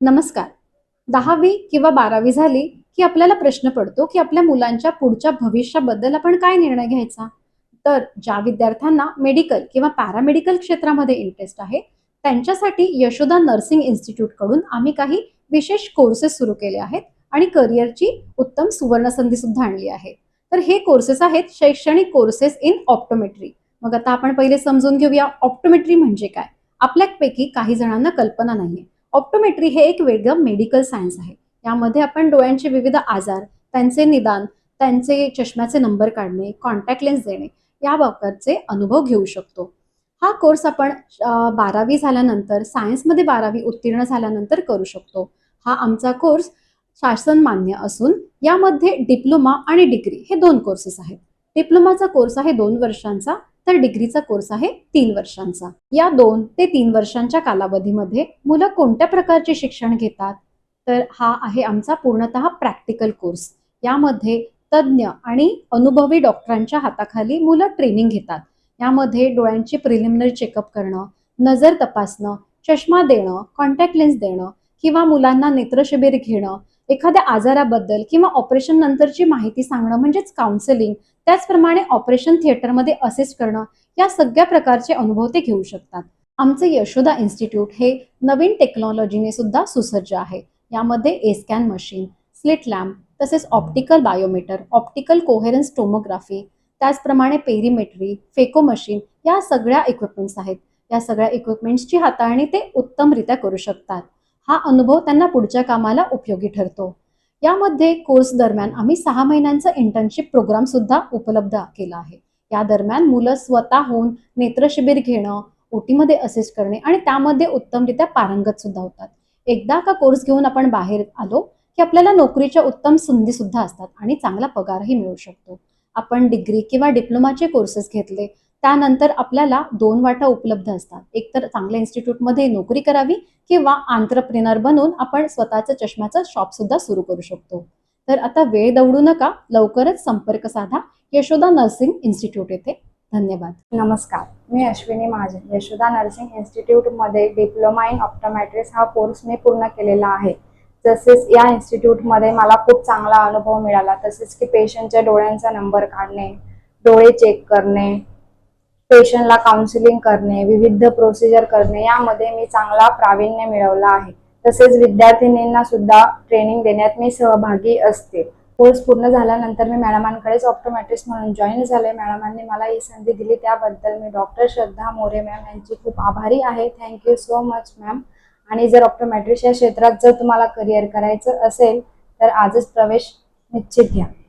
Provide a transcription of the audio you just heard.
नमस्कार. 10वी किंवा 12वी झाली की आपल्याला प्रश्न पडतो की आपल्या मुलांच्या पुढच्या भविष्याबद्दल आपण काय निर्णय घ्यायचा. तर ज्या विद्यार्थ्यांना मेडिकल किंवा पॅरामेडिकल क्षेत्रामध्ये इंटरेस्ट आहे, त्यांच्यासाठी यशोदा नर्सिंग इन्स्टिट्यूट कडून आम्ही काही विशेष कोर्सेस सुरू केले आहेत आणि करिअरची उत्तम सुवर्ण संधी सुद्धा आणली आहे. तर हे कोर्सेस आहेत शैक्षणिक कोर्सेस इन ऑप्टोमेट्री. मग आता आपण पहिले समजून घेऊया ऑप्टोमेट्री म्हणजे काय. आपल्यापैकी काही जणांना कल्पना नाहीये. ऑप्टोमेट्री हे एक वेगळं मेडिकल सायन्स आहे. यामध्ये आपण डोळ्यांचे विविध आजार, त्यांचे निदान, त्यांचे चष्म्याचे नंबर काढणे, कॉन्टॅक्ट लेन्स देणे या प्रकारचे अनुभव घेऊ शकतो. हा कोर्स आपण 12वी झाल्यानंतर, सायन्समध्ये 12वी उत्तीर्ण झाल्यानंतर करू शकतो. हा आमचा कोर्स शासन मान्य असून यामध्ये डिप्लोमा आणि डिग्री हे 2 कोर्सेस आहेत. डिप्लोमाचा कोर्स आहे 2 वर्षांचा, तर डिग्रीचा कोर्स आहे 3 वर्षांचा. या 2 ते 3 वर्षांच्या कालावधीमध्ये मुलं कोणत्या प्रकारचे शिक्षण घेतात? तर हा आहे आमचा पूर्णतः प्रॅक्टिकल कोर्स. यामध्ये तज्ञ आणि अनुभवी डॉक्टरांच्या हाताखाली मुलं ट्रेनिंग घेतात. यामध्ये डोळ्यांची प्रिलिमिनरी चेकअप करणं, नजर तपासणं, चष्मा देणं, कॉन्टॅक्ट लेन्स देणं किंवा मुलांना नेत्रशिबिर घेणं, एखाद्या आजाराबद्दल किंवा ऑपरेशन नंतरची माहिती सांगणं म्हणजेच काउन्सेलिंग, त्याचप्रमाणे ऑपरेशन थिएटरमध्ये असिस्ट करणं, या सगळ्या प्रकारचे अनुभव ते घेऊ शकतात. आमचे यशोदा इन्स्टिट्यूट हे नवीन टेक्नॉलॉजीने सुद्धा सुसज्ज आहे. यामध्ये ए-स्कॅन मशीन, स्लिट लॅम्प, तसेच ऑप्टिकल बायोमीटर, ऑप्टिकल कोहेरन्स टोमोग्राफी, त्याचप्रमाणे पेरीमेट्री, फेको मशीन या सगळ्या इक्विपमेंट्स आहेत. या सगळ्या इक्विपमेंट्सची हाताळणी ते उत्तमरित्या करू शकतात. हा अनुभव त्यांना पुढच्या कामाला उपयोगी ठरतो. यामध्ये कोर्स दरम्यान आम्ही 6 महिन्यांचा इंटर्नशिप प्रोग्राम सुद्धा उपलब्ध केला आहे. या दरम्यान मुलं स्वतःहून नेत्रशिबिर घेणं, ओटीमध्ये असिस्ट करणे आणि त्यामध्ये उत्तमरित्या पारंगत सुद्धा होतात. एकदा का कोर्स घेऊन आपण बाहेर आलो की आपल्याला नोकरीच्या उत्तम संधी सुद्धा असतात आणि चांगला पगारही मिळू शकतो. आपण डिग्री किंवा डिप्लोमाचे कोर्सेस घेतले त्यानंतर आपल्याला 2 वाटा उपलब्ध असतात. एकतर चांगल्या इन्स्टिट्यूटमध्ये नोकरी करावी किंवा एंटरप्रेन्योर बनून आपण स्वतःचं चष्म्याचं शॉप सुद्धा सुरू करू शकतो. तर आता वेळ दवडू नका, लवकरच संपर्क साधा यशोदा नर्सिंग इन्स्टिट्यूट येथे. धन्यवाद. नमस्कार, मी अश्विनी महाजन. यशोदा नर्सिंग इन्स्टिट्यूटमध्ये डिप्लोमा इन ऑप्टोमेट्रिस्ट हा कोर्स मी पूर्ण केलेला आहे. तसेच या इन्स्टिट्यूटमध्ये मला खूप चांगला अनुभव मिळाला. तसेच की पेशंटच्या डोळ्यांचा नंबर काढणे, डोळे चेक करणे, पेशंटला काउन्सिलिंग करणे, विविध प्रोसिजर करणे यामध्ये मी चांगला प्रावीण्य मिळवला आहे. तसेच विद्यार्थिनींना सुद्धा ट्रेनिंग देण्यात मी सहभागी असते. कोर्स पूर्ण झाल्यानंतर मी मॅडमांकडेच ऑप्टोमेट्रिस्ट म्हणून जॉईन झाले. मॅडमांनी मला ही संधी दिली त्याबद्दल मी डॉक्टर श्रद्धा मोरे मॅम यांची खूप आभारी आहे. Thank you so much ma'am. आणि जर ऑप्टोमेट्रिस्ट या क्षेत्रात जर तुम्हाला करिअर करायचं असेल तर आजच प्रवेश निश्चित घ्या.